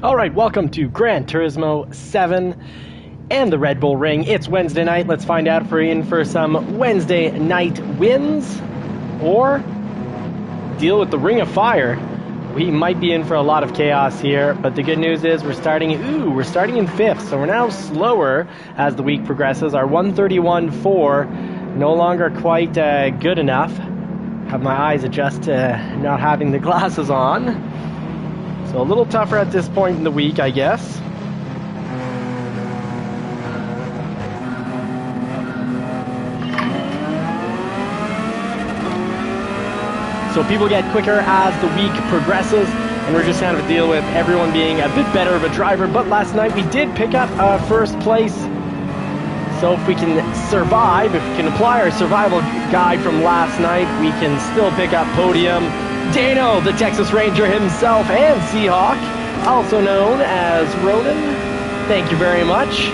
Alright, welcome to Gran Turismo 7 and the Red Bull Ring. It's Wednesday night. Let's find out if we're in for some Wednesday night wins or deal with the Ring of Fire. We might be in for a lot of chaos here, but the good news is we're starting in 5th, so we're now slower as the week progresses. Our 131.4 no longer quite good enough. Have my eyes adjust to not having the glasses on. So a little tougher at this point in the week, I guess. So people get quicker as the week progresses, and we're just having to deal with everyone being a bit better of a driver. But last night we did pick up first place. So if we can survive, if we can apply our survival guide from last night, we can still pick up podium. Dano, the Texas Ranger himself, and Seahawk, also known as Ronan. Thank you very much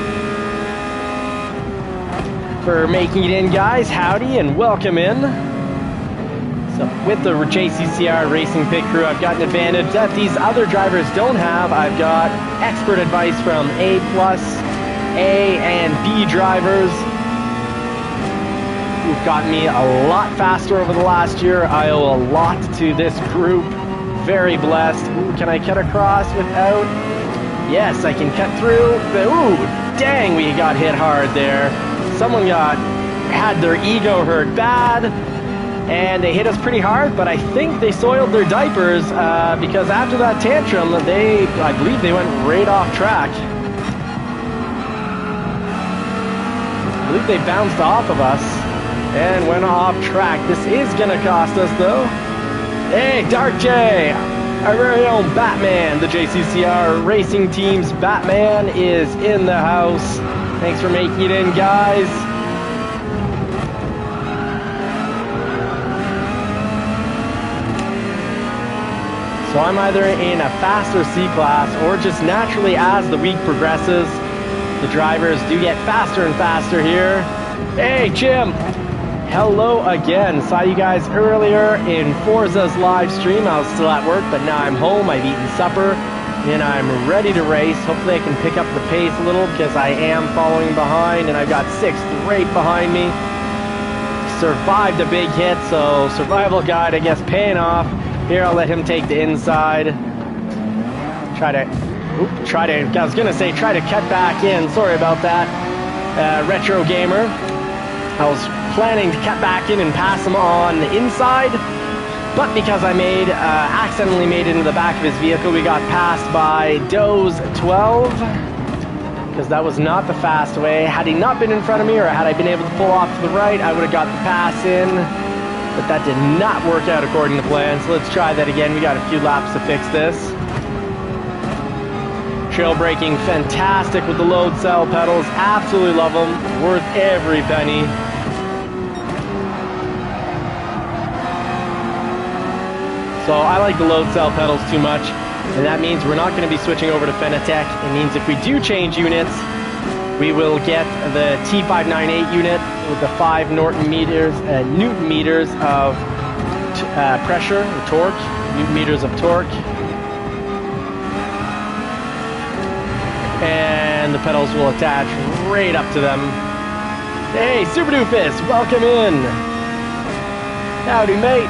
for making it in, guys. Howdy and welcome in. So with the JCCR Racing Pit Crew, I've got an advantage that these other drivers don't have. I've got expert advice from A+, A, and B drivers who've gotten me a lot faster over the last year. I owe a lot to this group. Very blessed. Ooh, can I cut across without? Yes, I can cut through. Ooh, dang, we got hit hard there. Someone had their ego hurt bad, and they hit us pretty hard, but I think they soiled their diapers because after that tantrum, I believe they went right off track. I believe they bounced off of us and went off track. This is gonna cost us though. Hey, Dark J, our very own Batman, the JCCR Racing Team's Batman is in the house. Thanks for making it in, guys. So I'm either in a faster C-Class or just naturally as the week progresses, the drivers do get faster and faster here. Hey, Jim! Hello again. Saw you guys earlier in Forza's live stream. I was still at work, but now I'm home. I've eaten supper, and I'm ready to race. Hopefully I can pick up the pace a little because I am following behind, and I've got 6th right behind me. Survived a big hit, so survival guide, I guess, paying off. Here, I'll let him take the inside. Try to cut back in. Sorry about that, Retro Gamer. I was planning to cut back in and pass him on the inside, but because I accidentally made it into the back of his vehicle, we got passed by Doze 12, because that was not the fast way. Had he not been in front of me, or had I been able to pull off to the right, I would have got the pass in, but that did not work out according to plan, so let's try that again. We got a few laps to fix this. Trail braking, fantastic with the load cell pedals. Absolutely love them. Worth every penny. So I like the load cell pedals too much, and that means we're not going to be switching over to Fenatech. It means if we do change units, we will get the T598 unit with the 5 Newton meters of pressure, or torque, Newton meters of torque. And the pedals will attach right up to them. Hey, Super Doofus, welcome in. Howdy, mate.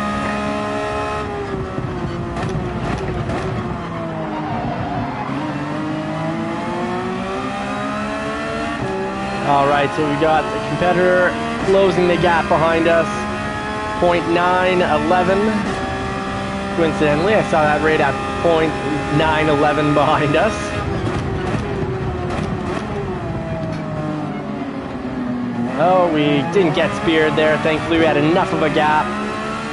All right, so we got the competitor closing the gap behind us, 0.911. Coincidentally, I saw that right at 0.911 behind us. Oh, we didn't get speared there. Thankfully, we had enough of a gap.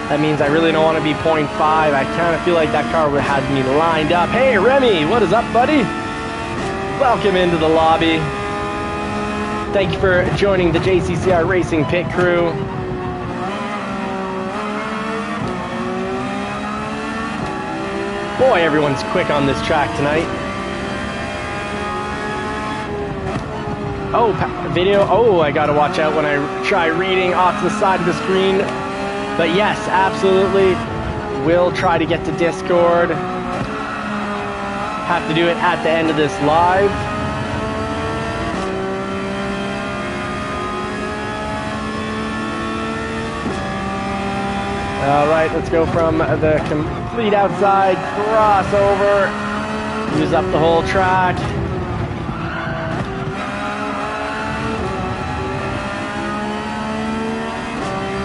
That means I really don't want to be 0.5. I kind of feel like that car would have me lined up. Hey, Remy, what is up, buddy? Welcome into the lobby. Thank you for joining the JCCR Racing Pit Crew. Boy, everyone's quick on this track tonight. Oh, video. Oh, I gotta watch out when I try reading off to the side of the screen. But yes, absolutely. We'll try to get to Discord. have to do it at the end of this live. All right, let's go from the complete outside crossover. Use up the whole track.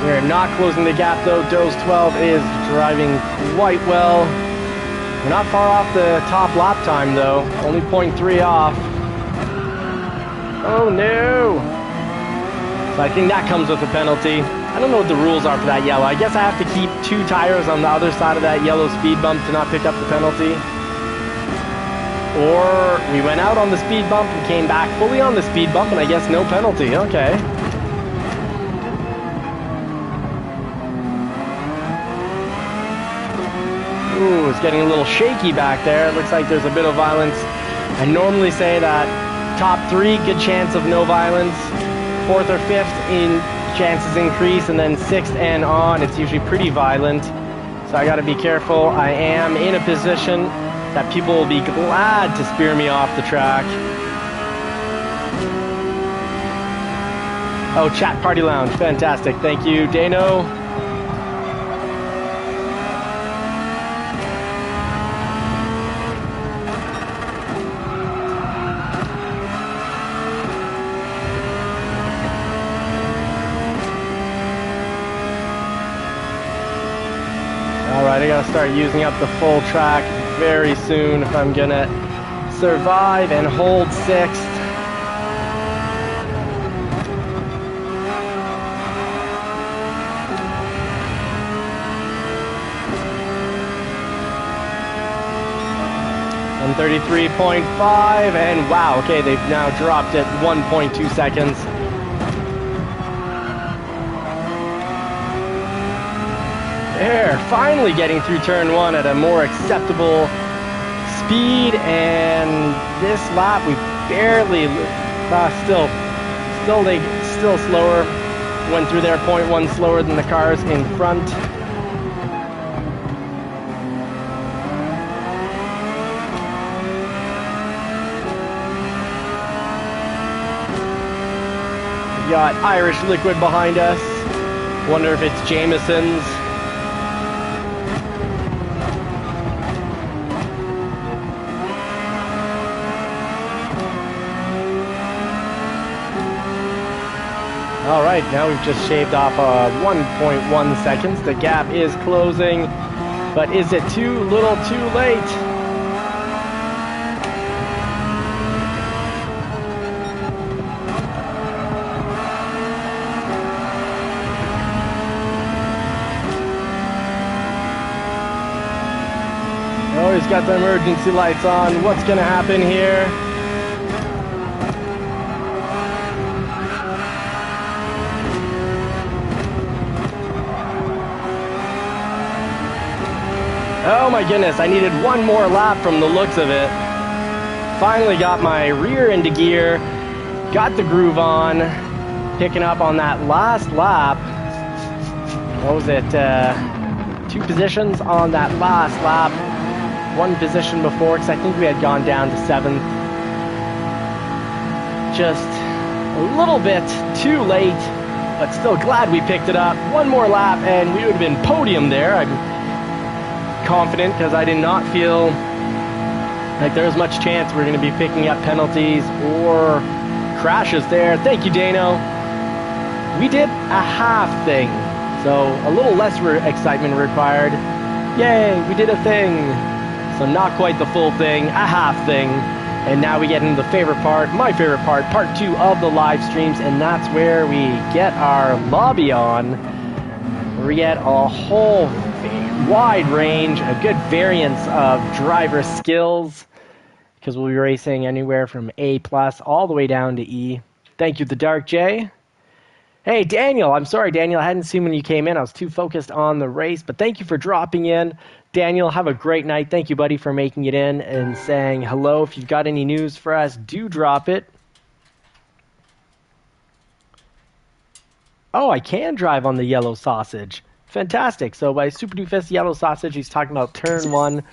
We're not closing the gap though. Dose 12 is driving quite well. We're not far off the top lap time though. Only 0.3 off. Oh no! So I think that comes with a penalty. I don't know what the rules are for that yellow. I guess I have to keep 2 tires on the other side of that yellow speed bump to not pick up the penalty. Or we went out on the speed bump and came back fully on the speed bump and I guess no penalty. Okay. Ooh, it's getting a little shaky back there. It looks like there's a bit of violence. I normally say that top 3, good chance of no violence. 4th or 5th in chances increase, and then 6th and on, it's usually pretty violent. So I gotta be careful. I am in a position that people will be glad to spear me off the track. Oh, chat party lounge, fantastic. Thank you, Dano. Alright, I gotta start using up the full track very soon if I'm gonna survive and hold 6th. And 33.5, and wow, okay, they've now dropped it 1.2 seconds. There, finally getting through turn 1 at a more acceptable speed, and this lap we barely, still slower. Went through there 0.1 slower than the cars in front. We got Irish Liquid behind us. Wonder if it's Jameson's. All right, now we've just shaved off 1.1 seconds. The gap is closing, but is it too little too late? Oh, he's got the emergency lights on. What's gonna happen here? Oh my goodness, I needed one more lap from the looks of it. Finally got my rear into gear, got the groove on, picking up on that last lap. What was it? 2 positions on that last lap. 1 position before, because I think we had gone down to 7th. Just a little bit too late, but still glad we picked it up. 1 more lap and we would have been podium there. I'm confident because I did not feel like there was much chance we're going to be picking up penalties or crashes there. Thank you, Dano. We did a half thing, so a little less excitement required. Yay, we did a thing. So not quite the full thing, a half thing. And now we get into the favorite part, my favorite part 2 of the live streams, and that's where we get our lobby on. We get a whole wide range, a good variance of driver skills, because we'll be racing anywhere from A+ all the way down to E. Thank you, The Dark J. Hey, Daniel. I'm sorry, Daniel. I hadn't seen when you came in. I was too focused on the race, but thank you for dropping in. Daniel, have a great night. Thank you, buddy, for making it in and saying hello. If you've got any news for us, do drop it. Oh, I can drive on the yellow sausage. Fantastic. So by Super Doofus Yellow Sausage, he's talking about turn one,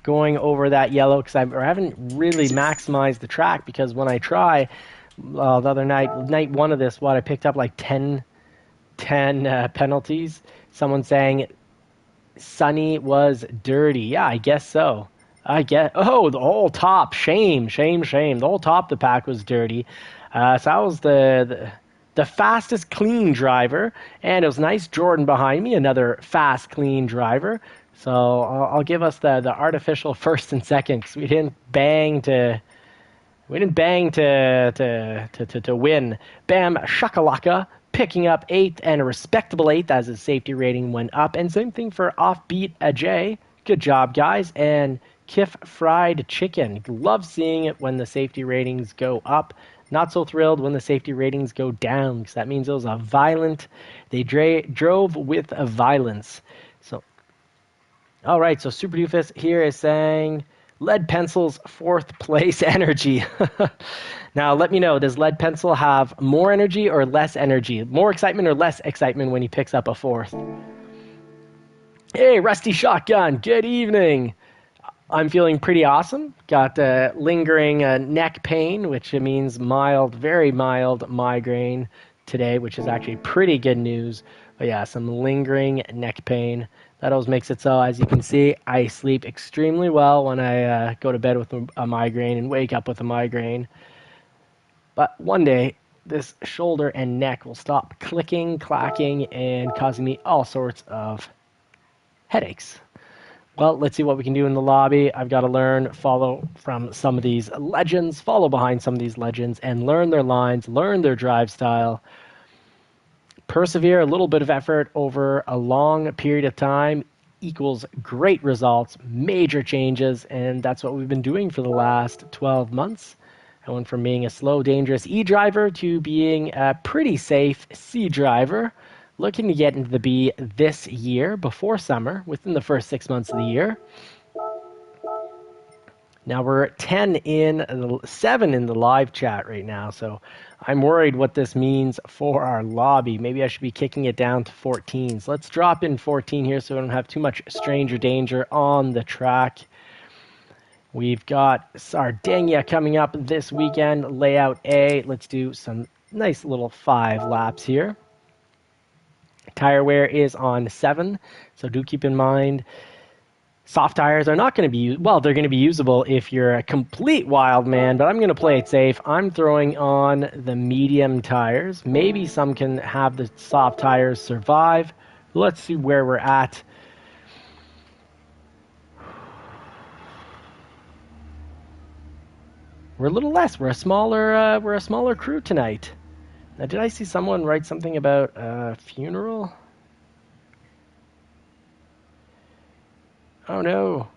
going over that yellow, because I haven't really maximized the track, because when I try, the other night one of this, I picked up like 10 penalties. Someone saying Sunny was dirty. Yeah, I guess so. The whole top. Shame. The whole top of the pack was dirty. So I was the fastest clean driver, and it was nice Jordan behind me, another fast clean driver. So I'll give us the artificial first and second, because we didn't bang to win. Bam shakalaka, picking up 8th, and a respectable 8th as his safety rating went up. And same thing for Offbeat Ajay. Good job, guys. And Kif Fried Chicken. Love seeing it when the safety ratings go up. Not so thrilled when the safety ratings go down, because that means it was a violent. They drove with a violence. So, all right. So Super Doofus here is saying Lead Pencil's 4th place energy. Now, let me know, does Lead Pencil have more energy or less energy? More excitement or less excitement when he picks up a 4th? Hey, Rusty Shotgun, good evening. I'm feeling pretty awesome. Got lingering neck pain, which means mild, very mild migraine today, which is actually pretty good news. But yeah, some lingering neck pain. That always makes it so, as you can see, I sleep extremely well when I go to bed with a migraine and wake up with a migraine. But one day, this shoulder and neck will stop clicking, clacking, and causing me all sorts of headaches. Well, let's see what we can do in the lobby. I've got to learn, follow from some of these legends, follow behind some of these legends, and learn their lines, learn their drive style. Persevere, a little bit of effort over a long period of time equals great results, major changes, and that's what we've been doing for the last 12 months. I went from being a slow, dangerous E driver to being a pretty safe C driver, looking to get into the B this year, before summer, within the first 6 months of the year. Now we're at 7 in the live chat right now, so I'm worried what this means for our lobby. Maybe I should be kicking it down to 14. So let's drop in 14 here so we don't have too much stranger danger on the track. We've got Sardinia coming up this weekend, layout A. Let's do some nice little 5 laps here. Tire wear is on 7, so do keep in mind soft tires are not going to be, well, they're going to be usable if you're a complete wild man, but I'm going to play it safe. I'm throwing on the medium tires. Maybe some can have the soft tires survive. Let's see where we're at. We're a little less. We're a smaller crew tonight. Now, did I see someone write something about a funeral? Oh, no.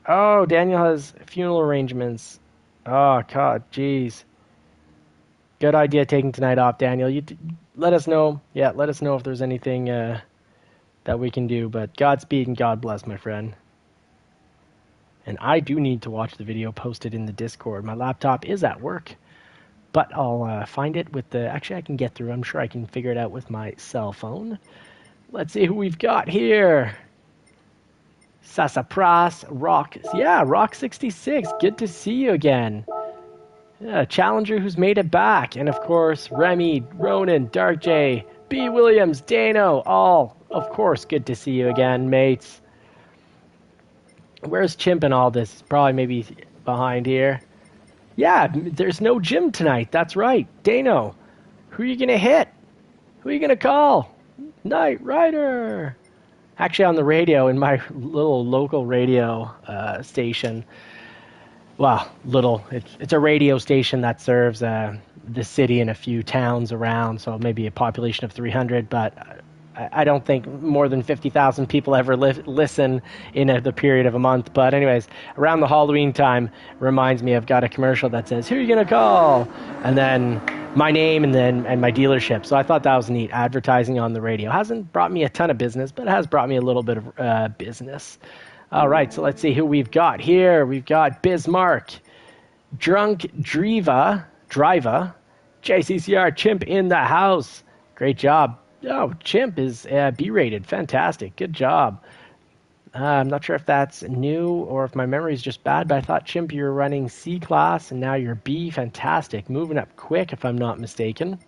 Oh, Daniel has funeral arrangements. Oh, God, jeez. Good idea taking tonight off, Daniel. Let us know. Yeah, let us know if there's anything that we can do. But Godspeed and God bless, my friend. And I do need to watch the video posted in the Discord. My laptop is at work, but I'll find it with the... Actually, I can get through. I'm sure I can figure it out with my cell phone. Let's see who we've got here. Sasapras, Rock. Yeah, Rock 66. Good to see you again. Yeah, Challenger who's made it back. And, of course, Remy, Ronan, Dark J, B. Williams, Dano. All, of course, good to see you again, mates. Where's Chimp in all this? Probably maybe behind here. Yeah, there's no gym tonight. That's right. Dano, who are you going to hit? Who are you going to call? Knight Rider. Actually, on the radio, in my little local radio station. Well, little. It's a radio station that serves the city and a few towns around, so maybe a population of 300, but... I don't think more than 50,000 people ever listen in the period of a month. But anyways, around the Halloween time, reminds me I've got a commercial that says, who are you going to call? And then my name and my dealership. So I thought that was neat. Advertising on the radio. Hasn't brought me a ton of business, but it has brought me a little bit of business. All right, so let's see who we've got here. We've got Bismarck, Drunk Driva, JCCR Chimp in the house. Great job. Oh, Chimp is B-rated. Fantastic. Good job. I'm not sure if that's new or if my memory is just bad, but I thought, Chimp, you were running C class and now you're B. Fantastic. Moving up quick, if I'm not mistaken.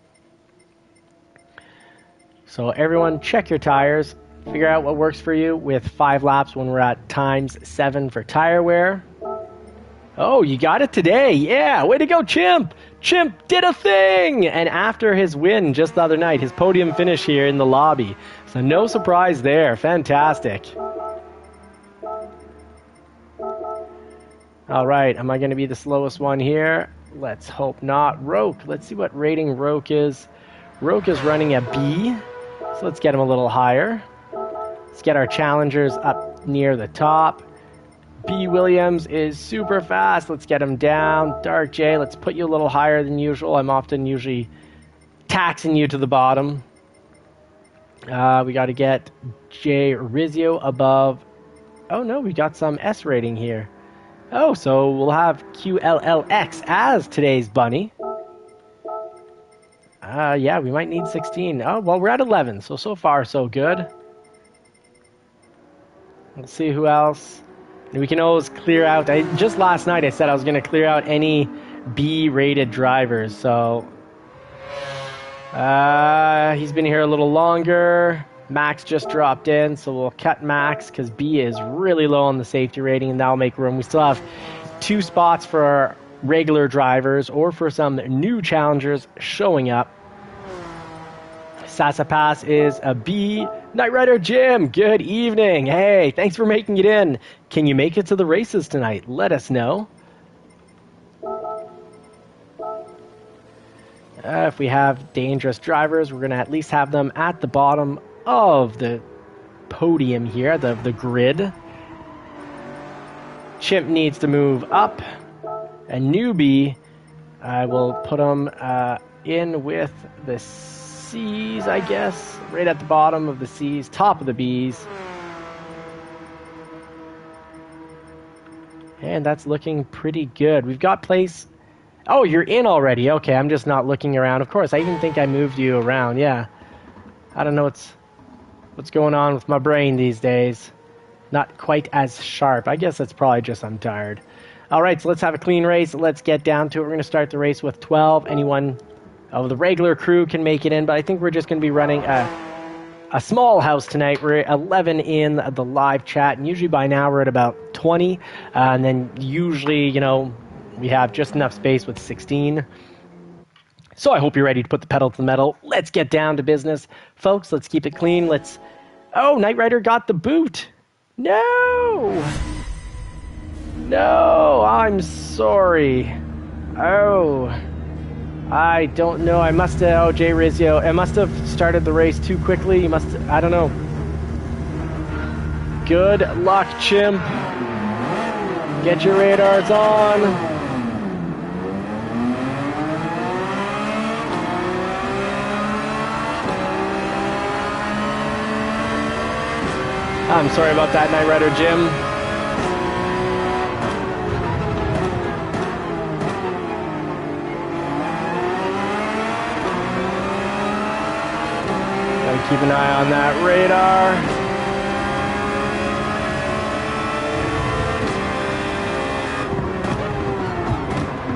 So everyone, check your tires. Figure out what works for you with 5 laps when we're at ×7 for tire wear. Oh, you got it today. Yeah, way to go, Chimp. Chimp did a thing. And after his win just the other night, his podium finish here in the lobby. So no surprise there. Fantastic. All right, am I going to be the slowest one here? Let's hope not. Roke, let's see what rating Roke is. Roke is running a B, so let's get him a little higher. Let's get our challengers up near the top. B. Williams is super fast. Let's get him down. Dark J, let's put you a little higher than usual. I'm often usually taxing you to the bottom. We got to get J. Rizio above. Oh no, we got some S rating here. Oh, so we'll have QLLX as today's bunny. Yeah, we might need 16. Oh, well, we're at 11, so far so good. Let's see who else. We can always clear out. Just last night I said I was going to clear out any B-rated drivers, so... he's been here a little longer. Max just dropped in, so we'll cut Max because B is really low on the safety rating, and that'll make room. We still have 2 spots for our regular drivers or for some new challengers showing up. Sasapass is a B. Knight Rider Jim, good evening. Hey, thanks for making it in. Can you make it to the races tonight? Let us know. If we have dangerous drivers, we're going to at least have them at the bottom of the podium here, the grid. Chimp needs to move up. A newbie, I will put him in with the C's, I guess. Right at the bottom of the C's, top of the B's. And that's looking pretty good. We've got place... Oh, you're in already. Okay, I'm just not looking around. Of course, I even think I moved you around. Yeah. I don't know what's going on with my brain these days. Not quite as sharp. I guess that's probably just I'm tired. All right, so let's have a clean race. Let's get down to it. We're going to start the race with 12. Anyone of the regular crew can make it in, but I think we're just going to be running a small house tonight. We're 11 in the live chat, and usually by now we're at about 20. And then usually, you know, we have just enough space with 16. So I hope you're ready to put the pedal to the metal. Let's get down to business. Folks, let's keep it clean. Oh, Knight Rider got the boot. No! No, I'm sorry. Oh, I don't know. I must have, oh, Jay Rizio, I must have started the race too quickly. I don't know. Good luck, Chimp. Get your radars on. I'm sorry about that, Knight Rider Jim. Gotta keep an eye on that radar.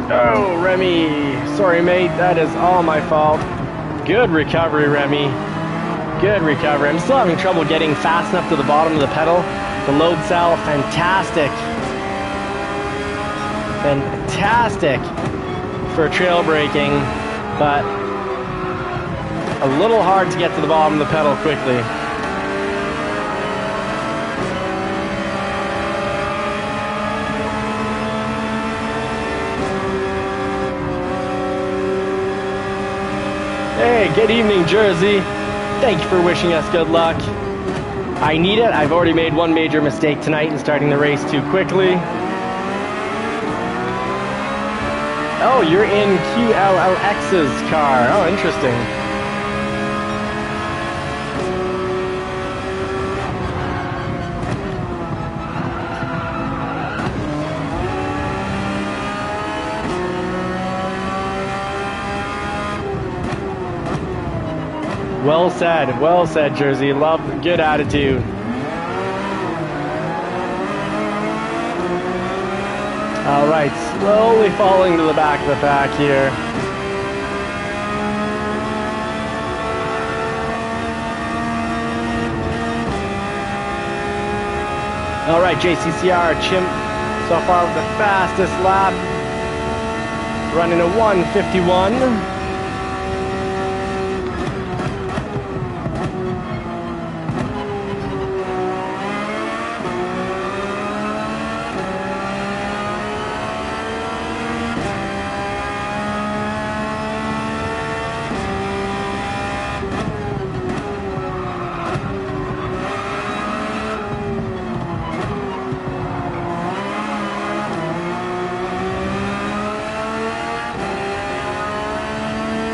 Oh, Remy. Sorry, mate. That is all my fault. Good recovery, Remy. Good recovery. I'm still having trouble getting fast enough to the bottom of the pedal. The load cell, fantastic. Fantastic for trail braking, but a little hard to get to the bottom of the pedal quickly. Hey, good evening, Jersey. Thank you for wishing us good luck. I need it. I've already made one major mistake tonight in starting the race too quickly. Oh, you're in QLLX's car. Oh, interesting. Well said, Jersey. Love, good attitude. All right, slowly falling to the back of the pack here. All right, JCCR, Chimp so far with the fastest lap, running a 1:51.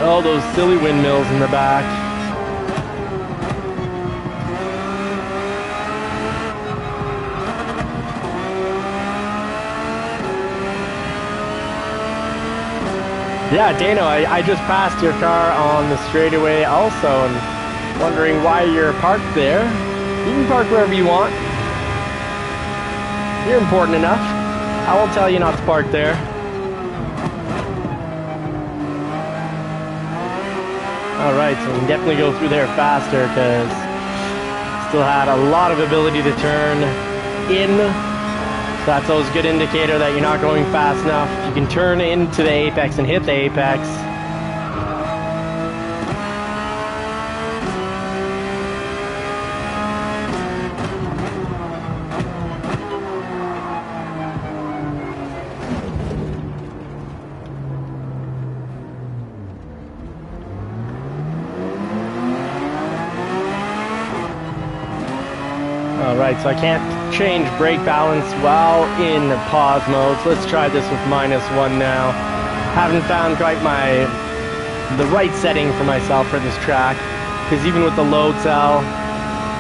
Oh, those silly windmills in the back. Yeah, Dano, I just passed your car on the straightaway also, and wondering why you're parked there. You can park wherever you want. You're important enough. I won't tell you not to park there. All right, so we can definitely go through there faster because still had a lot of ability to turn in. So that's always a good indicator that you're not going fast enough. You can turn into the apex and hit the apex. Alright, so I can't change brake balance while in pause mode, so let's try this with -1 now. Haven't found quite the right setting for myself for this track, because even with the load cell,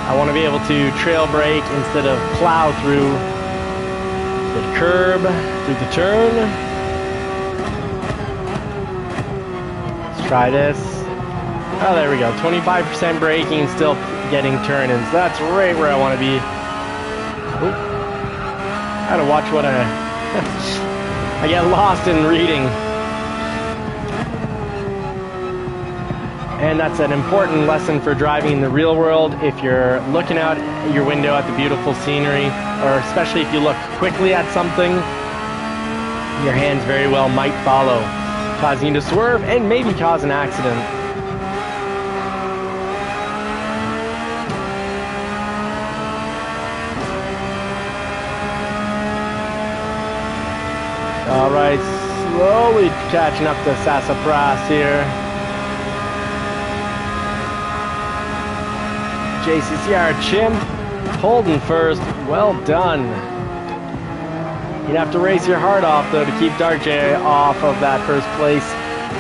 I want to be able to trail brake instead of plow through the curb, through the turn. Let's try this. Oh, there we go, 25% braking, still getting turn-ins. That's right where I want to be. Oop. I gotta watch what I get lost in reading. And that's an important lesson for driving in the real world. If you're looking out your window at the beautiful scenery, or especially if you look quickly at something, your hands very well might follow, causing you to swerve and maybe cause an accident. Alright, slowly catching up to Sassapras here. JCCR Chimp holding first, well done. You'd have to race your heart off though to keep Dark J off of that first place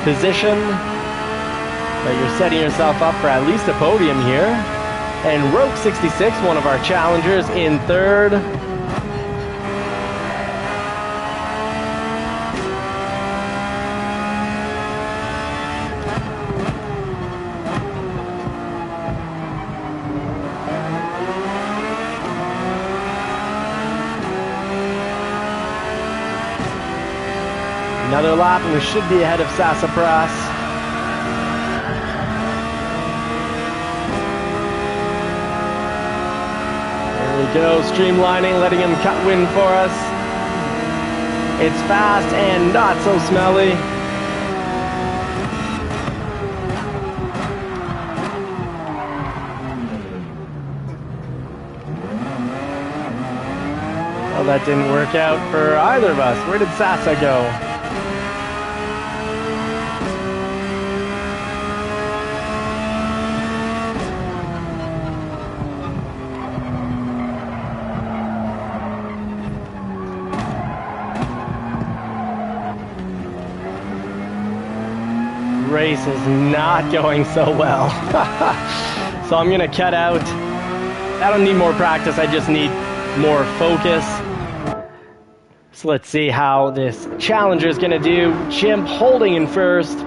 position. But you're setting yourself up for at least a podium here. And Roke66, one of our challengers, in third. Another lap and we should be ahead of Sassapras. There we go, streamlining, letting him cut wind for us. It's fast and not so smelly. Well, that didn't work out for either of us. Where did Sassa go? Race is not going so well. So I'm gonna cut out. I don't need more practice, I just need more focus. So let's see how this challenger is gonna do. Chimp holding in first.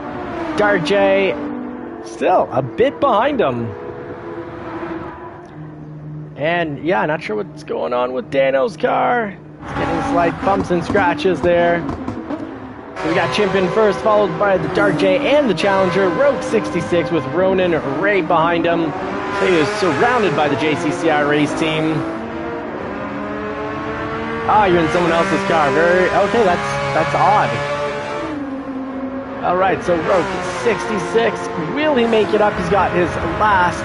Dark J still a bit behind him. And yeah, not sure what's going on with Dano's car. It's getting slight bumps and scratches there. So we got Chimp in first, followed by the Dark J and the Challenger. Rogue 66 with Ronan right behind him. So he is surrounded by the JCCR race team. Ah, you're in someone else's car. Okay, that's odd. All right, so Rogue 66, will he make it up? He's got his last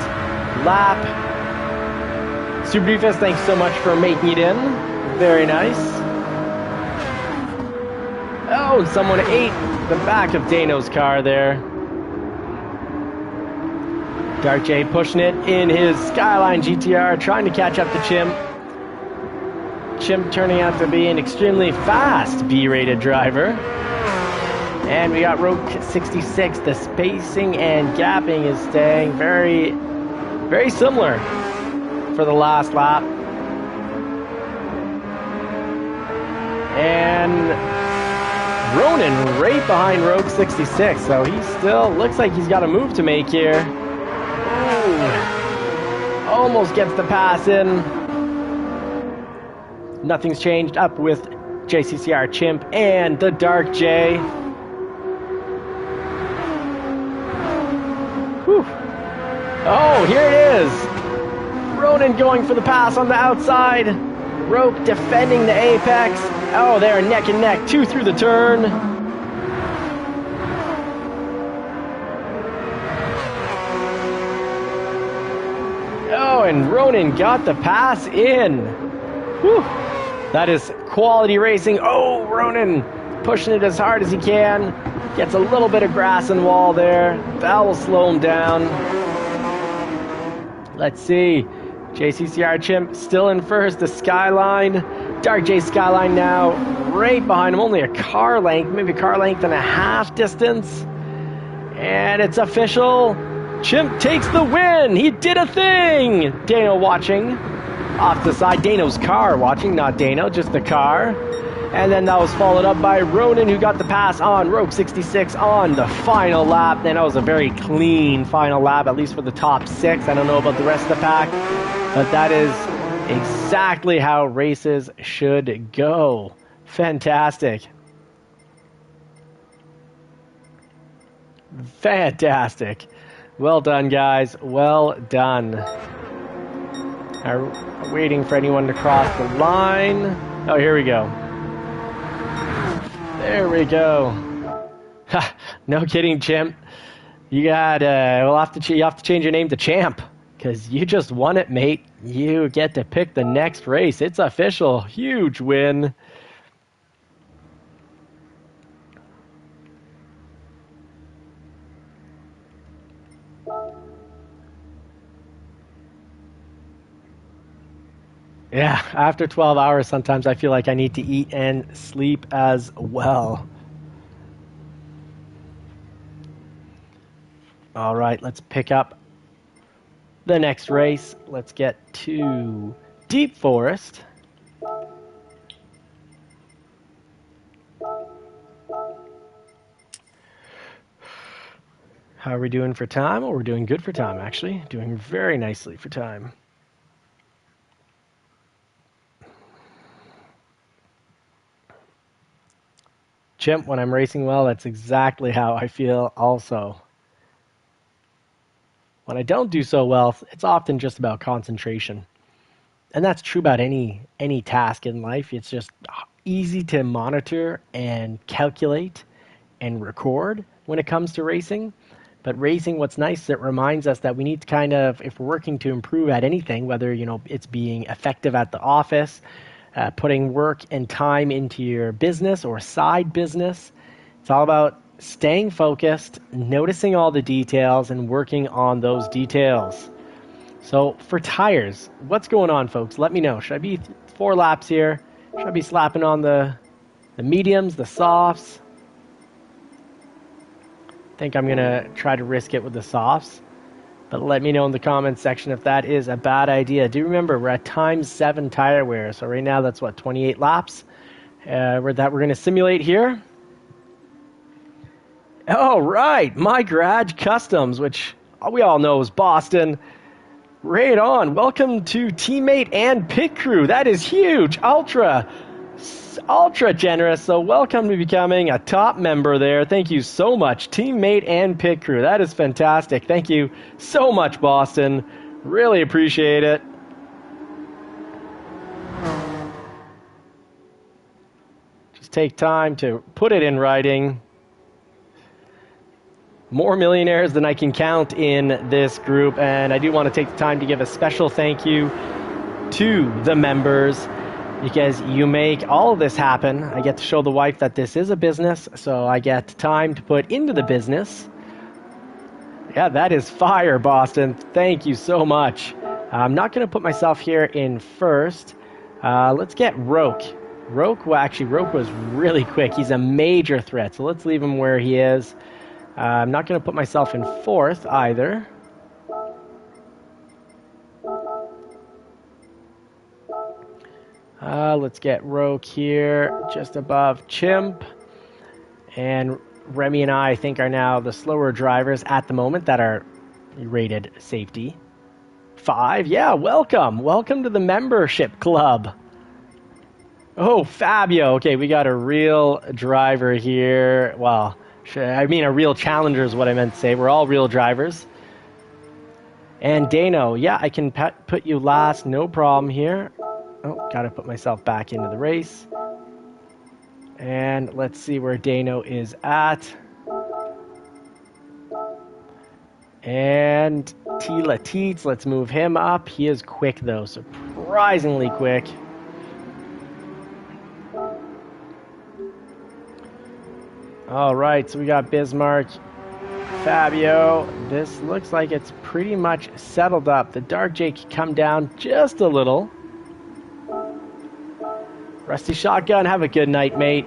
lap. Super Defense, thanks so much for making it in. Very nice. Oh, someone ate the back of Dano's car there. Dark J pushing it in his Skyline GTR, trying to catch up to Chimp. Chimp turning out to be an extremely fast B-rated driver. And we got Rogue 66. The spacing and gapping is staying very, very similar for the last lap. And Ronan right behind Rogue 66, so he still looks like he's got a move to make here. Ooh, almost gets the pass in. Nothing's changed up with JCCR Chimp and the Dark J. Whew. Oh, here it is. Ronan going for the pass on the outside. Rogue defending the apex. Oh, they're neck and neck. 2 through the turn. Oh, and Ronan got the pass in. Whew. That is quality racing. Oh, Ronan pushing it as hard as he can. Gets a little bit of grass and wall there. That will slow him down. Let's see. JCCR Chimp still in first. The Skyline. Dark J Skyline now right behind him. Only a car length, maybe a car length and a half distance. And it's official. Chimp takes the win. He did a thing. Dano watching off the side. Dano's car watching, not Dano, just the car. And then that was followed up by Ronan, who got the pass on Rogue 66 on the final lap. And that was a very clean final lap, at least for the top 6. I don't know about the rest of the pack, but that is exactly how races should go. Fantastic. Fantastic. Well done, guys. Well done. I'm waiting for anyone to cross the line. Oh, here we go. There we go. Ha, no kidding, Chimp. You got you have to change your name to Champ, because you just won it, mate. You get to pick the next race. It's official. Huge win. Yeah, after 12 hours, sometimes I feel like I need to eat and sleep as well. All right, let's pick up the next race. Let's get to Deep Forest. How are we doing for time? Oh, we're doing good for time, actually. Doing very nicely for time. Chimp, when I'm racing well, that's exactly how I feel also. When I don't do so well, it's often just about concentration. And that's true about any task in life. It's just easy to monitor and calculate and record when it comes to racing. But racing, what's nice, it reminds us that we need to kind of, if we're working to improve at anything, whether it's being effective at the office, putting work and time into your business or side business, it's all about staying focused, noticing all the details, and working on those details. So for tires, what's going on, folks? Let me know. Should I be 4 laps here? Should I be slapping on the mediums, the softs? I think I'm going to try to risk it with the softs. But let me know in the comments section if that is a bad idea. Do remember, we're at ×7 tire wear. So right now, that's what, 28 laps that we're going to simulate here. All right, My Garage Customs, which we all know is Boston. Right on. Welcome to teammate and pit crew. That is huge. Ultra generous. So welcome to becoming a top member there. Thank you so much, teammate and pit crew. That is fantastic. Thank you so much, Boston. Really appreciate it. Just take time to put it in writing. More millionaires than I can count in this group, and I do want to take the time to give a special thank you to the members, because you make all of this happen. I get to show the wife that this is a business, so I get time to put into the business. Yeah, that is fire, Boston. Thank you so much. I'm not going to put myself here in first. Let's get Roke. Roke was really quick. He's a major threat, so let's leave him where he is. I'm not going to put myself in fourth either. Let's get Roke here, just above Chimp. And Remy and I think are now the slower drivers at the moment that are rated safety 5. Yeah, welcome. Welcome to the membership club. Oh, Fabio. Okay, we got a real driver here. Well, I mean, a real challenger is what I meant to say. We're all real drivers. And Dano, yeah, I can put you last, no problem here. Oh, gotta put myself back into the race. And let's see where Dano is at. And Tila Teets, let's move him up. He is quick though, surprisingly quick. All right, so we got Bismarck, Fabio. This looks like it's pretty much settled up. The Dark Jake come down just a little. Rusty Shotgun, have a good night, mate.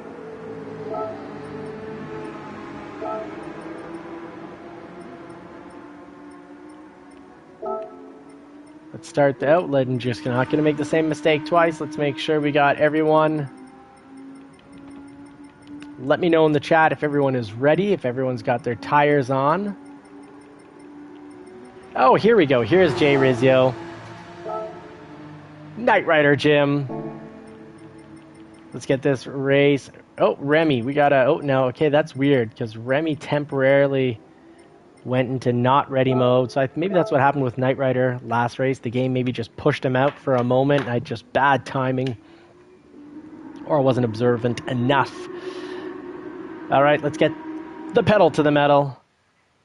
Let's start the outlet and just not going to make the same mistake twice. Let's make sure we got everyone. Let me know in the chat if everyone is ready, if everyone's got their tires on. Oh, here we go. Here's Jay Rizzo. Knight Rider Jim. Let's get this race. Oh, Remy. We got a... Oh, no. Okay, that's weird because Remy temporarily went into not ready mode. So maybe that's what happened with Knight Rider last race. The game maybe just pushed him out for a moment. Just bad timing. Or I wasn't observant enough. All right, let's get the pedal to the metal.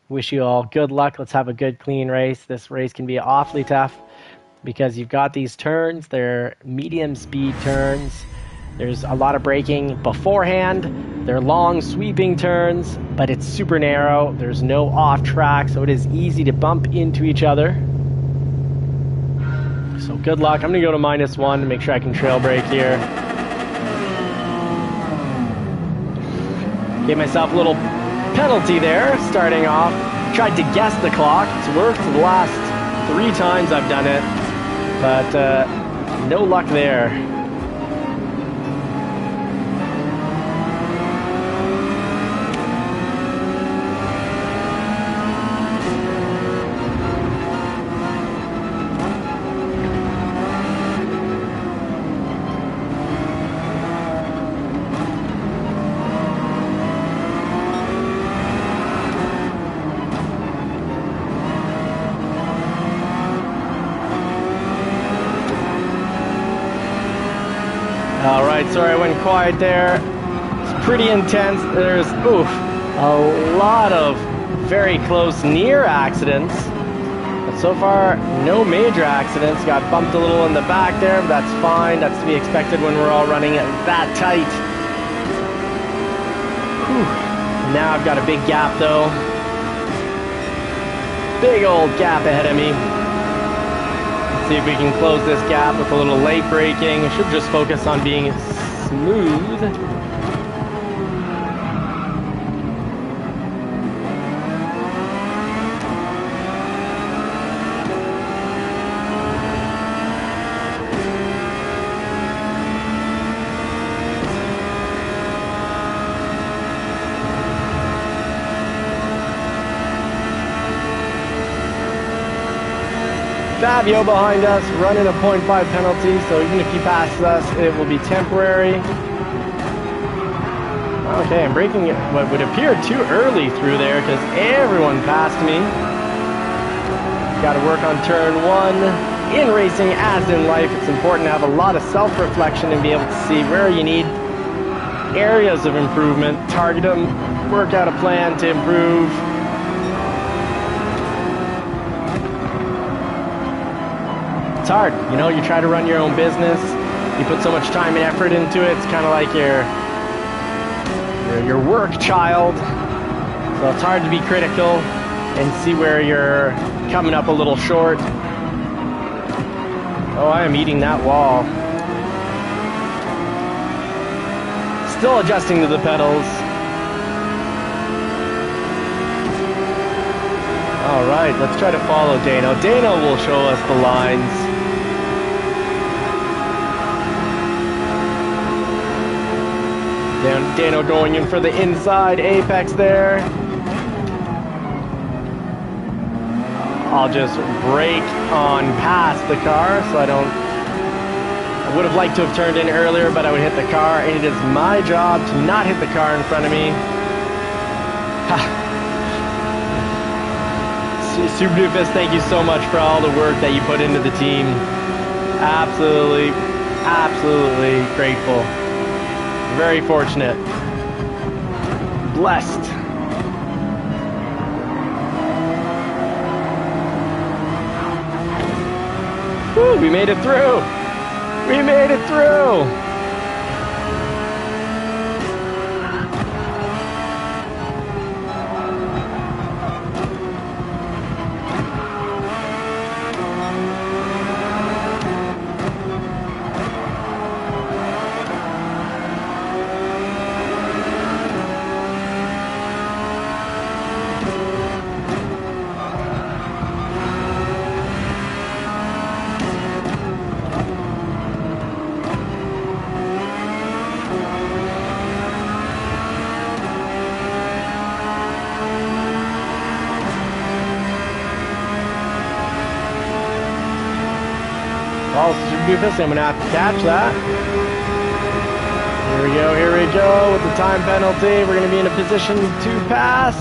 Wish you all good luck. Let's have a good, clean race. This race can be awfully tough because you've got these turns. They're medium speed turns. There's a lot of braking beforehand. They're long, sweeping turns, but it's super narrow. There's no off track, so it is easy to bump into each other. So good luck. I'm going to go to -1 to make sure I can trail brake here. Gave myself a little penalty there, starting off. Tried to guess the clock. It's worked the last 3 times I've done it, but no luck there. Sorry, I went quiet there. It's pretty intense. There's, a lot of very close near accidents. But so far, no major accidents. Got bumped a little in the back there, but that's fine. That's to be expected when we're all running that tight. Whew. Now I've got a big gap, though. Big old gap ahead of me. See if we can close this gap with a little late braking. I should just focus on being smooth. Fabio behind us, running a 0.5 penalty, so even if he passes us, it will be temporary. Okay, I'm breaking what would appear too early through there because everyone passed me. Got to work on turn 1. In racing, as in life, it's important to have a lot of self-reflection and be able to see where you need areas of improvement, target them, work out a plan to improve. It's hard, you know, you try to run your own business, you put so much time and effort into it, it's kind of like your work child, so it's hard to be critical and see where you're coming up a little short. Oh, I am eating that wall. Still adjusting to the pedals. All right, let's try to follow Dano. Dano will show us the lines. Dano going in for the inside apex there. I'll just brake on past the car so I would have liked to have turned in earlier, but I would hit the car, and it is my job to not hit the car in front of me. Super Doofus, thank you so much for all the work that you put into the team. Absolutely, absolutely grateful. Very fortunate. Blessed. Woo, we made it through. We made it through. I'm gonna have to catch that. Here we go with the time penalty. We're gonna be in a position to pass.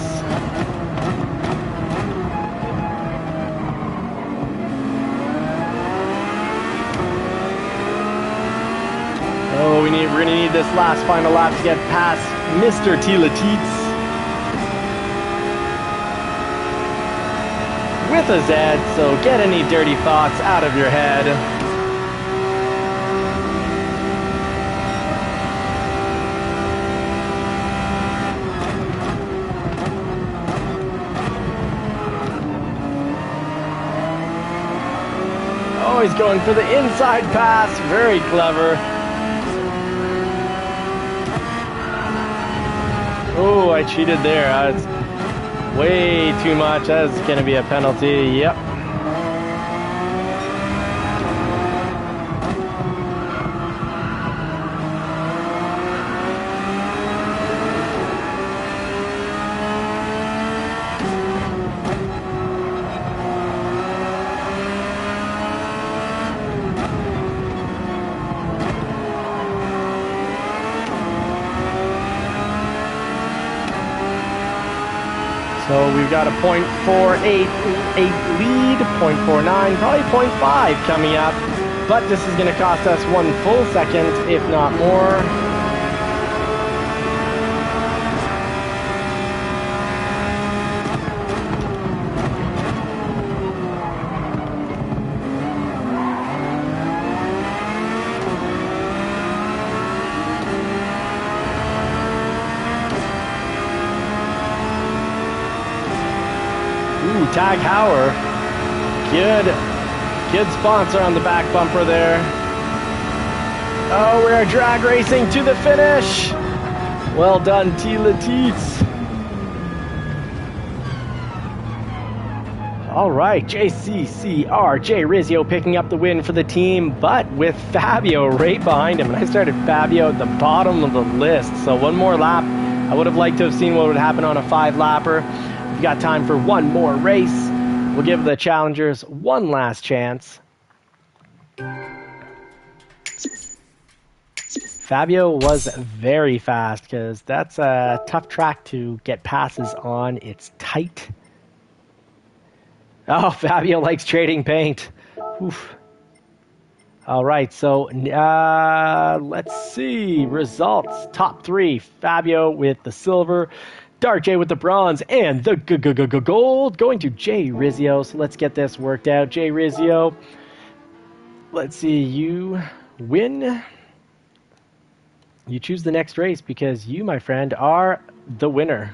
Oh, we're gonna need this last final lap to get past Mr. Tila-Teets. With a Z, so get any dirty thoughts out of your head. Oh, he's going for the inside pass. Very clever. Oh, I cheated there. That's way too much. That's going to be a penalty. Yep. So we've got a 0.48 lead, 0.49, probably 0.5 coming up. But this is going to cost us 1 full second, if not more. Tag Hauer, good sponsor on the back bumper there. Oh, we are drag racing to the finish. Well done, Tila-Teets. All right, JCCR, Jay Rizzio picking up the win for the team, but with Fabio right behind him. And I started Fabio at the bottom of the list. So one more lap. I would have liked to have seen what would happen on a 5-lapper. We've got time for one more race. We'll give the challengers one last chance. Fabio was very fast because that's a tough track to get passes on. It's tight. Oh, Fabio likes trading paint. Oof. All right, so let's see. Results. Top 3. Fabio with the silver. Dark J with the bronze. And the gold going to Jay Rizzio. So let's get this worked out. Jay Rizzio. Let's see. You win. You choose the next race because you, my friend, are the winner.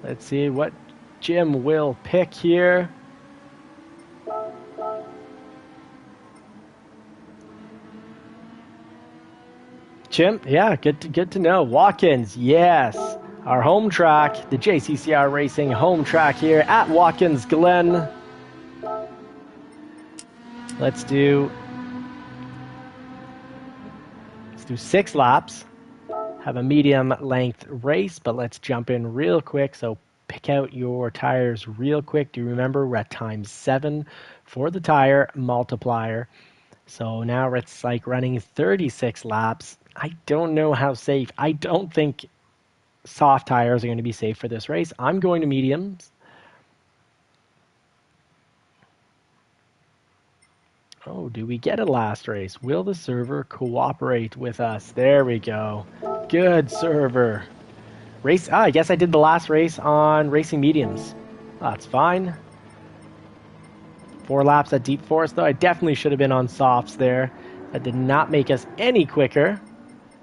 Let's see what Jim will pick here. Jim, yeah, good to know. Watkins, yes. Our home track, the JCCR Racing home track here at Watkins Glen. Let's do 6 laps. Have a medium length race, but let's jump in real quick. So pick out your tires real quick. Do you remember we're at ×7 for the tire multiplier? So now it's like running 36 laps. I don't know how safe. I don't think soft tires are going to be safe for this race. I'm going to mediums. Oh, do we get a last race? Will the server cooperate with us? There we go. Good server. Race. I guess I did the last race on racing mediums. That's fine. 4 laps at Deep Forest, though. I definitely should have been on softs there. That did not make us any quicker.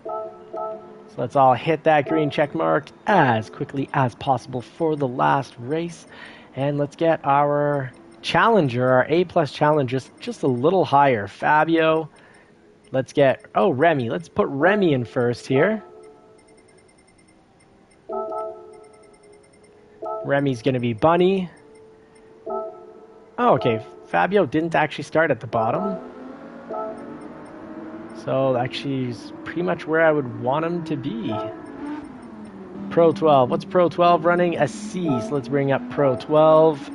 So let's all hit that green check mark as quickly as possible for the last race. And let's get our challenger, our A+ challenger, just a little higher. Fabio. Let's get, oh, Remy. Let's put Remy in first here. Remy's going to be Bunny. Oh, okay. Fabio didn't actually start at the bottom. So actually he's pretty much where I would want him to be. Pro 12. What's Pro 12 running? A C. So let's bring up Pro 12.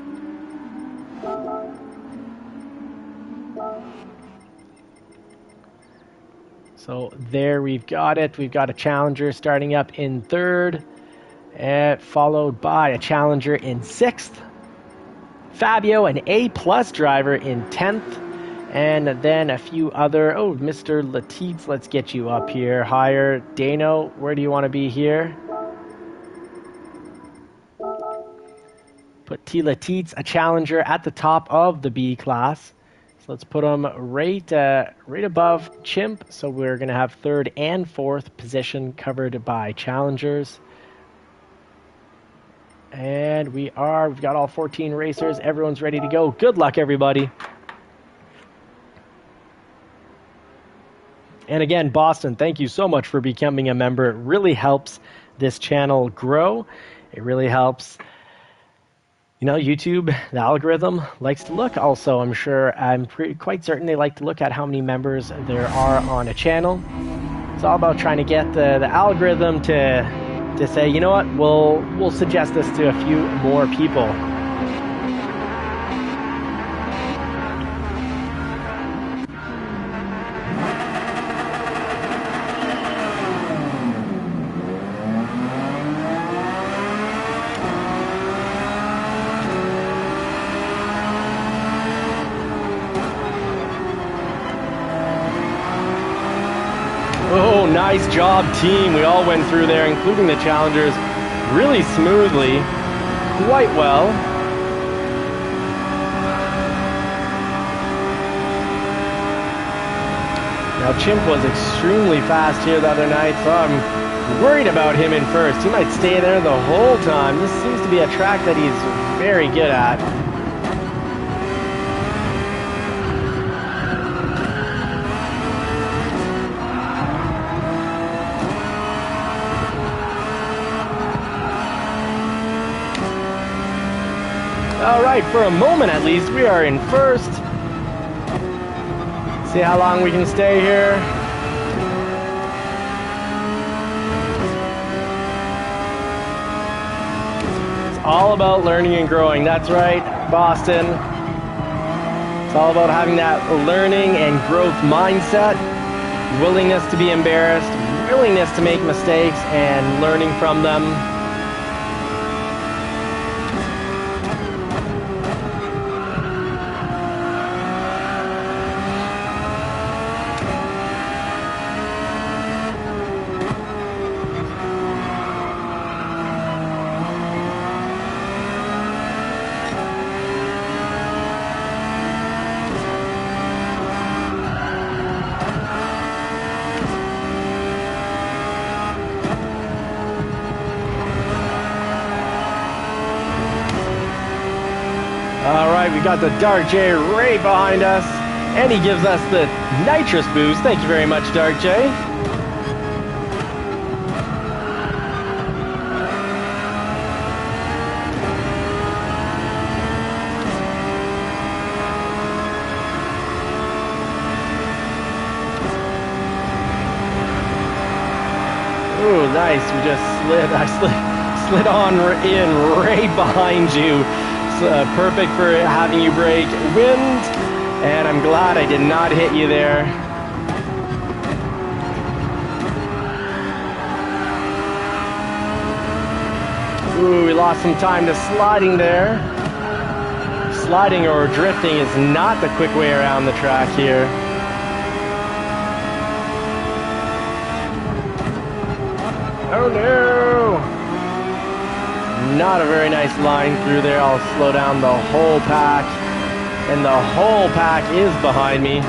So there we've got it. We've got a challenger starting up in 3rd. Followed by a challenger in 6th. Fabio, an A+ driver in 10th. And then a few other, oh, Mr. Latiz, let's get you up here higher. Dano, where do you want to be here? Put T. Latiz, a challenger, at the top of the B class. So let's put him right above Chimp. So we're going to have 3rd and 4th position covered by challengers. And we've got all 14 racers. Everyone's ready to go. Good luck, everybody. And again, Boston, thank you so much for becoming a member. It really helps this channel grow. It really helps, YouTube, the algorithm likes to look. Also, I'm quite certain they like to look at how many members there are on a channel. It's all about trying to get the algorithm to say, you know what, we'll suggest this to a few more people. Oh, nice job, team. We all went through there, including the challengers, really smoothly, quite well. Now, Chimp was extremely fast here the other night, so I'm worried about him in first. He might stay there the whole time. This seems to be a track that he's very good at. All right, for a moment at least, we are in first. See how long we can stay here. It's all about learning and growing. That's right, Boston. It's all about having that learning and growth mindset, willingness to be embarrassed, willingness to make mistakes and learning from them. Alright, we got the Dark J right behind us, and he gives us the nitrous boost. Thank you very much, Dark J. Ooh, nice. We just slid on in right behind you. Perfect for having you break wind, and I'm glad I did not hit you there. Ooh, we lost some time to sliding there. Sliding or drifting is not the quick way around the track here. Oh no! Not a very nice line through there. I'll slow down the whole pack, and the whole pack is behind me.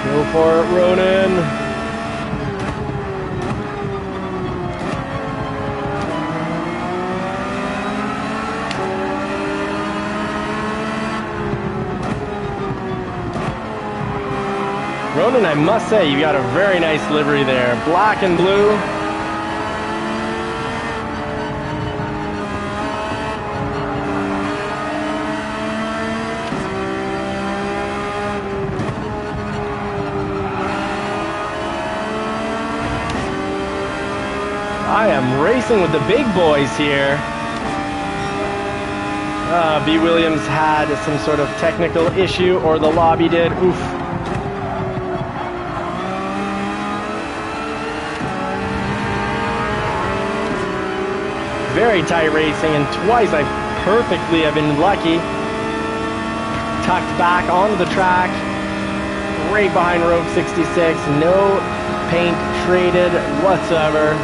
Go for it, Ronan. Ronan, I must say, you got a very nice livery there. Black and blue. I am racing with the big boys here. B. Williams had some sort of technical issue, or the lobby did. Oof. Very tight racing, and twice I perfectly have been lucky. Tucked back onto the track, right behind row 66. No paint traded whatsoever.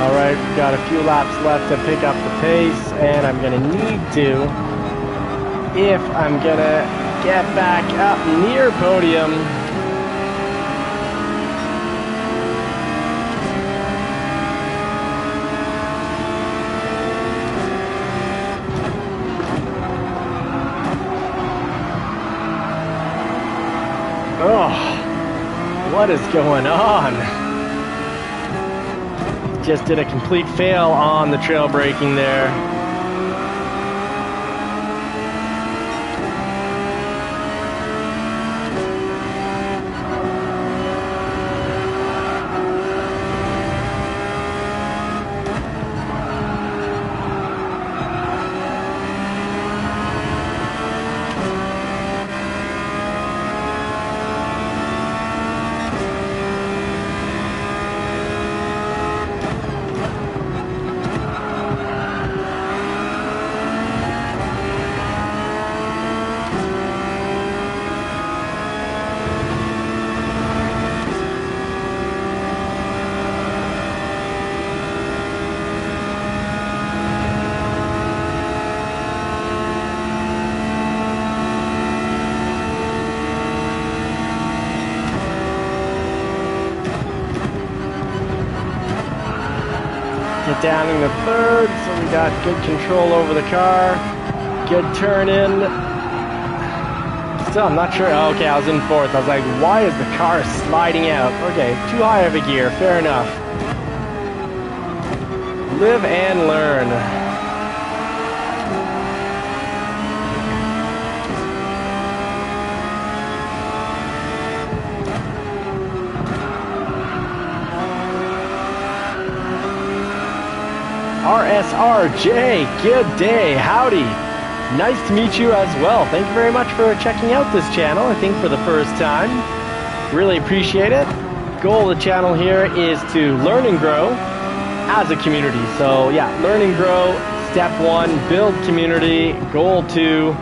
Alright, we've got a few laps left to pick up the pace, and I'm going to need to, if I'm going to get back up near podium. Oh, what is going on? Just did a complete fail on the trail braking there. down into third, so we got good control over the car. Good turn in. Still, I'm not sure. Oh, okay, I was in fourth. I was like, why is the car sliding out? Okay, too high of a gear. Fair enough. Live and learn. RSRJ, good day, howdy. Nice to meet you as well. Thank you very much for checking out this channel, I think for the first time. Really appreciate it. Goal of the channel here is to learn and grow as a community. So yeah, learn and grow. Step one, build community. Goal two,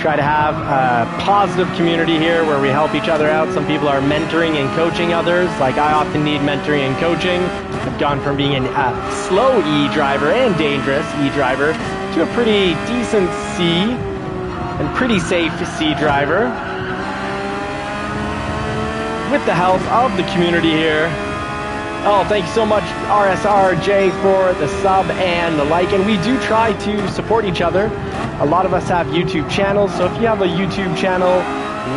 try to have a positive community here where we help each other out. Some people are mentoring and coaching others. Like I often need mentoring and coaching. I've gone from being a slow E driver and dangerous E driver to a pretty decent C and pretty safe C driver. With the help of the community here. Oh, thank you so much, RSRJ, for the sub and the like. And we do try to support each other. A lot of us have YouTube channels, so if you have a YouTube channel,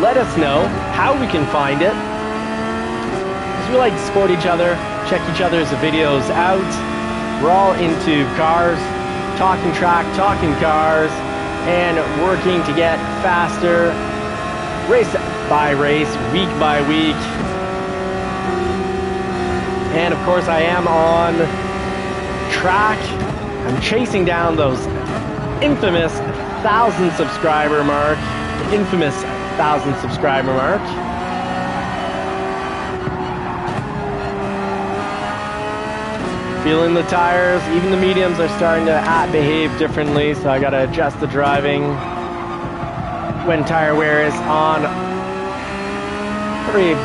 let us know how we can find it. Because we like to support each other, check each other's videos out. We're all into cars, talking track, talking cars, and working to get faster, race by race, week by week. And of course I am on track. I'm chasing down those infamous 1,000 subscriber mark. The infamous 1,000 subscriber mark. Feeling the tires, even the mediums are starting to behave differently, so I gotta adjust the driving when tire wear is on. Every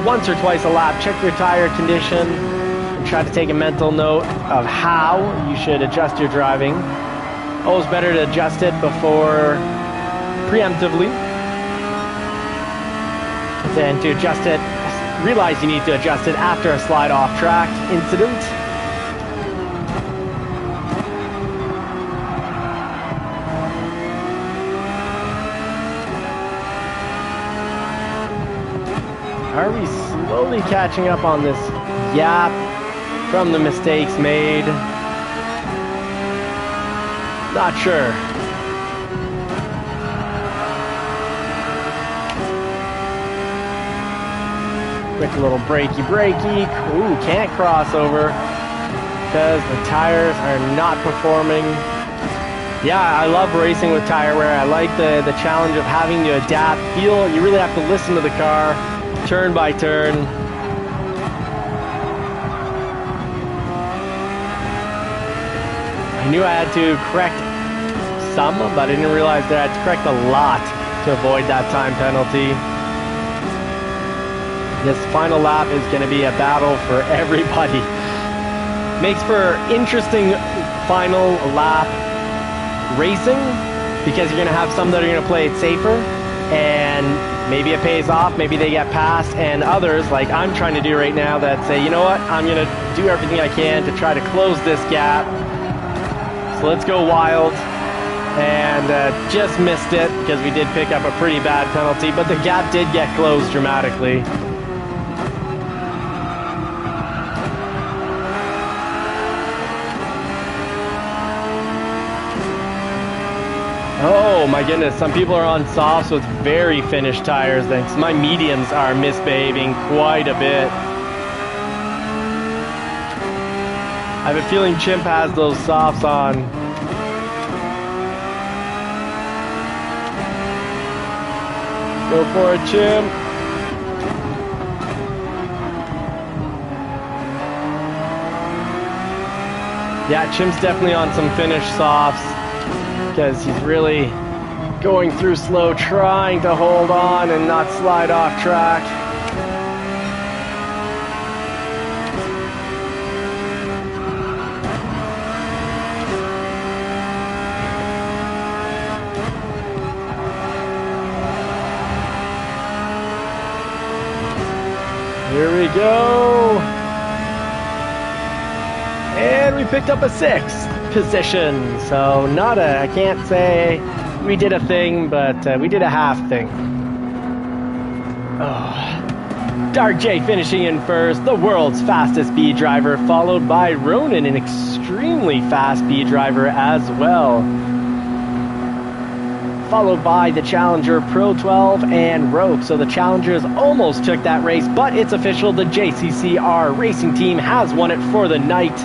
once or twice a lap, check your tire condition and try to take a mental note of how you should adjust your driving. Always better to adjust it before preemptively than to adjust it, realize you need to adjust it after a slide off track incident. Are we slowly catching up on this gap from the mistakes made? Not sure. Quick little breaky. Ooh, can't cross over because the tires are not performing. Yeah, I love racing with tire wear. I like the challenge of having to adapt. You really have to listen to the car. Turn by turn. I knew I had to correct some, but I didn't realize that I had to correct a lot to avoid that time penalty. This final lap is going to be a battle for everybody. Makes for interesting final lap racing because you're going to have some that are going to play it safer and maybe it pays off, maybe they get past, and others, like I'm trying to do right now, that say, you know what, I'm going to do everything I can to try to close this gap. So let's go wild. And just missed it because we did pick up a pretty bad penalty, but the gap did get closed dramatically. Oh my goodness, some people are on softs with very finished tires, thanks. My mediums are misbehaving quite a bit. I have a feeling Chimp has those softs on. Go for it, Chimp. Yeah, Chimp's definitely on some finished softs because he's really going through slow, trying to hold on and not slide off track. Here we go. picked up a 6th position. So I can't say we did a thing, but we did a half thing. Oh. Dark J finishing in first, the world's fastest B driver, followed by Ronan, an extremely fast B driver as well. Followed by the Challenger Pro 12 and Rogue. So the Challengers almost took that race, but it's official. The JCCR racing team has won it for the night.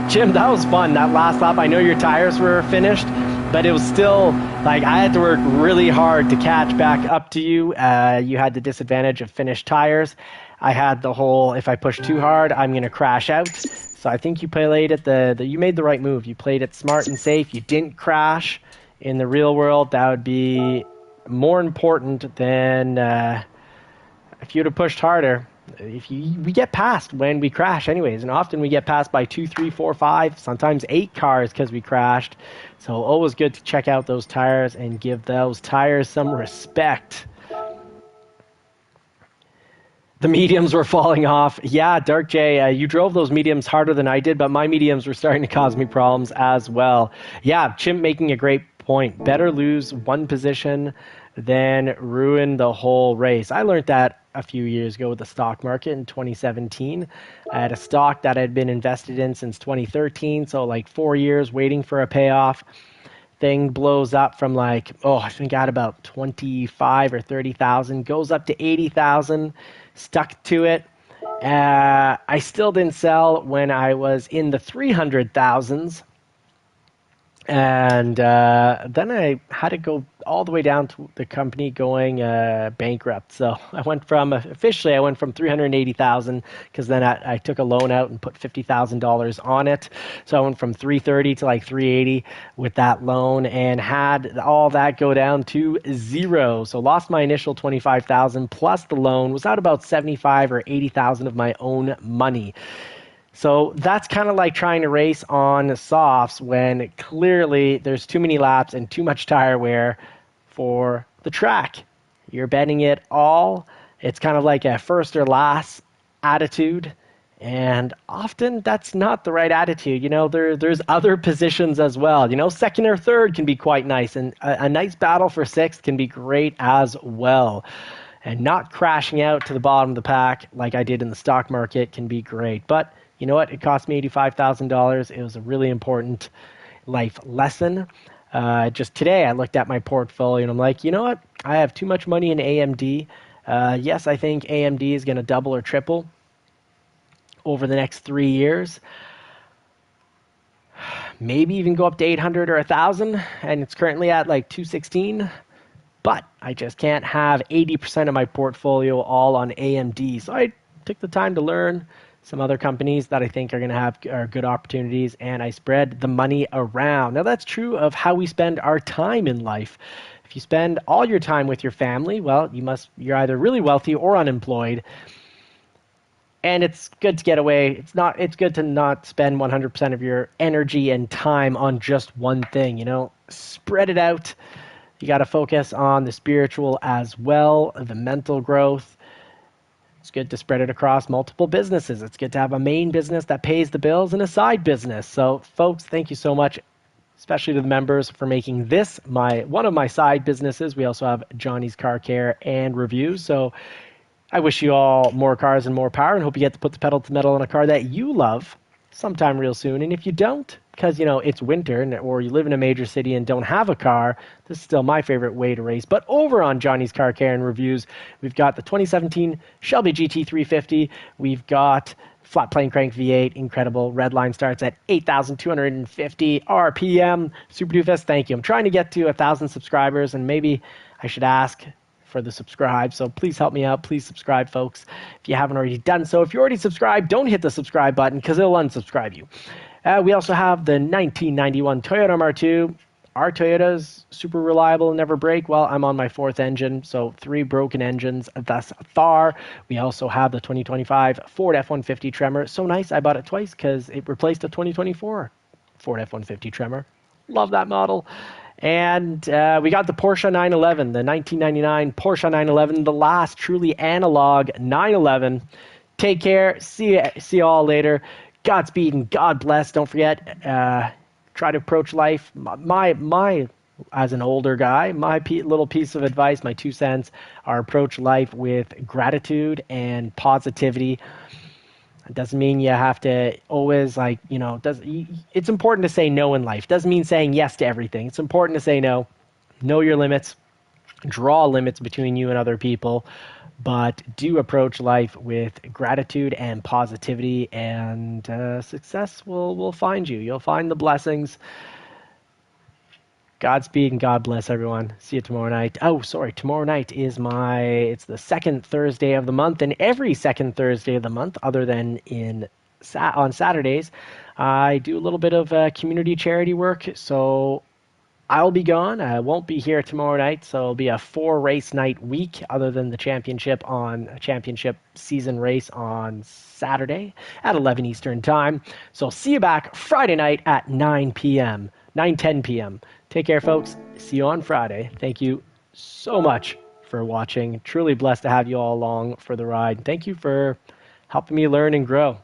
Jim, that was fun, that last lap. I know your tires were finished, but it was still, like, I had to work really hard to catch back up to you. You had the disadvantage of finished tires. I had the whole, if I push too hard, I'm going to crash out. So I think you played it, you made the right move. You played it smart and safe. You didn't crash. In the real world, that would be more important than if you'd have pushed harder. We get passed when we crash anyways, and often we get passed by 2, 3, 4, 5, sometimes 8 cars because we crashed. So always good to check out those tires and give those tires some respect. The mediums were falling off. Yeah, Dark J, you drove those mediums harder than I did, but my mediums were starting to cause me problems as well. Yeah, Chimp making a great point. Better lose one position than ruin the whole race. I learned that a few years ago with the stock market in 2017. I had a stock that I'd been invested in since 2013, so like 4 years waiting for a payoff. Thing blows up from like, I think I had about 25 or 30,000, goes up to 80,000, stuck to it. I still didn't sell when I was in the 300,000s. And then I had to go all the way down to the company going bankrupt. So I went from 380,000 because then I took a loan out and put $50,000 on it. So I went from 330 to like 380 with that loan and had all that go down to 0. So lost my initial 25,000 plus the loan, was out about 75 or 80,000 of my own money. So that's kind of like trying to race on softs when clearly there's too many laps and too much tire wear for the track. You're betting it all. It's kind of like a first or last attitude. And often that's not the right attitude. You know, there's other positions as well. You know, second or third can be quite nice. And a nice battle for sixth can be great as well. And not crashing out to the bottom of the pack like I did in the stock market can be great. But you know what? It cost me $85,000. It was a really important life lesson. Just today, I looked at my portfolio and I'm like, you know what? I have too much money in AMD. Yes, I think AMD is going to double or triple over the next 3 years. Maybe even go up to 800 or 1,000. And it's currently at like 216. But I just can't have 80% of my portfolio all on AMD. So I took the time to learn some other companies that I think are going to have good opportunities, and I spread the money around. Now, that's true of how we spend our time in life. If you spend all your time with your family, well, you're either really wealthy or unemployed, and it's good to get away. It's good to not spend 100% of your energy and time on just one thing, you know? Spread it out. You got to focus on the spiritual as well, the mental growth. It's good to spread it across multiple businesses. It's good to have a main business that pays the bills and a side business. So, folks, thank you so much, especially to the members, for making this one of my side businesses. We also have Johnny's Car Care and Reviews. So I wish you all more cars and more power, and hope you get to put the pedal to the metal on a car that you love sometime real soon. And if you don't, because, you know, it's winter or you live in a major city and don't have a car, this is still my favorite way to race. But over on Johnny's Car Care and Reviews, we've got the 2017 Shelby GT350. We've got flat plane crank V8, incredible. Red line starts at 8,250 RPM. Super Doofus, thank you. I'm trying to get to 1,000 subscribers, and maybe I should ask for the subscribe. So please help me out. Please subscribe, folks, if you haven't already done so. If you already subscribed, don't hit the subscribe button because it'll unsubscribe you. We also have the 1991 Toyota MR2. Our Toyotas, super reliable and never break. Well, I'm on my 4th engine, so 3 broken engines thus far. We also have the 2025 Ford F-150 Tremor. So nice, I bought it twice because it replaced a 2024 Ford F-150 Tremor. Love that model. And we got the Porsche 911, the 1999 Porsche 911, the last truly analog 911. Take care. See you all later. Godspeed and God bless. Don't forget, try to approach life. My as an older guy, my little piece of advice, my 2 cents, are approach life with gratitude and positivity. It doesn't mean you have to always it's important to say no in life. Doesn't mean saying yes to everything. It's important to say no. Know your limits. Draw limits between you and other people, but do approach life with gratitude and positivity, and success will find you. You'll find the blessings. Godspeed and God bless everyone. See you tomorrow night. Oh, sorry. Tomorrow night is it's the second Thursday of the month, and every second Thursday of the month, other than on Saturdays, I do a little bit of community charity work. So I'll be gone. I won't be here tomorrow night, so it'll be a 4-race night week, other than the championship season race on Saturday at 11 Eastern time. So see you back Friday night at 9 p.m., 9:10 p.m. Take care, folks. See you on Friday. Thank you so much for watching. Truly blessed to have you all along for the ride. Thank you for helping me learn and grow.